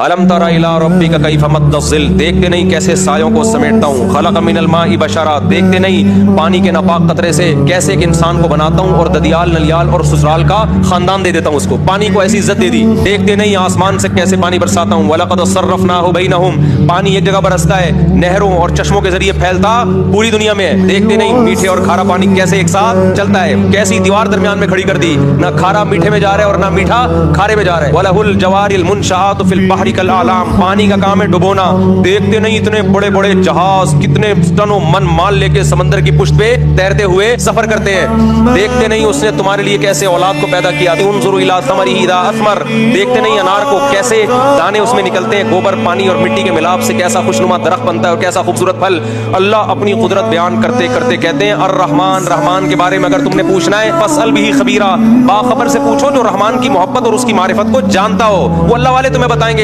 الم تر الی ربک کیف مد الظل، دیکھتے نہیں کیسے سایوں کو سمیٹتا ہوں. خلق من الماء بشرا، دیکھتے نہیں پانی کے ناپاک قطرے سے کیسے ایک انسان کو بناتا ہوں اور ددیال نلیال اور سسرال کا خاندان دے دیتا ہوں اس کو. پانی کو ایسی عزت دے دی. دیکھتے نہیں آسمان سے کیسے پانی برساتا ہوں. وَلَقَدْ صَرَّفْنَاهُ بَيْنَهُمْ، پانی ایک جگہ برستا ہے نہروں اور چشموں کے ذریعے پھیلتا پوری دنیا میں. دیکھتے نہیں میٹھے اور کھارا پانی کیسے ایک ساتھ چلتا ہے. کیسی دیوار درمیان میں کھڑی کر دی، نہ کھارا میٹھے میں جا رہا ہے اور نہ میٹھا کھارے میں جا رہا ہے. وَلَهُ الْجَوَارِ الْمُنشَآتُ فِي الْبَحْرِ كَالْأَعْلَامِ، پانی کا کام ہے ڈبونا. دیکھتے نہیں اتنے بڑے بڑے جہاز کتنے ٹن و من مال لے کے سمندر کی پشت پہ تیرتے ہوئے سفر کرتے ہیں. دیکھتے نہیں اس نے تمہارے لیے کیسے اولاد کو پیدا کیا. انظروا الی ثمرہ اذا اثمر، دیکھتے نہیں انار کو کیسے دانے اس میں نکلتے ہیں. گوبر پانی اور مٹی کے ملاپ سے کیسا خوشنما درخت بنتا ہے اور کیسا خوبصورت پھل. اللہ اپنی قدرت بیان کرتے کرتے کہتے ہیں الرحمن، رحمان کے بارے میں اگر تم نے پوچھنا ہے فاسأل بہ خبیرا، باخبر سے پوچھو جو رحمان کی محبت اور اس کی معرفت کو جانتا ہو. وہ اللہ والے تمہیں بتائیں گے.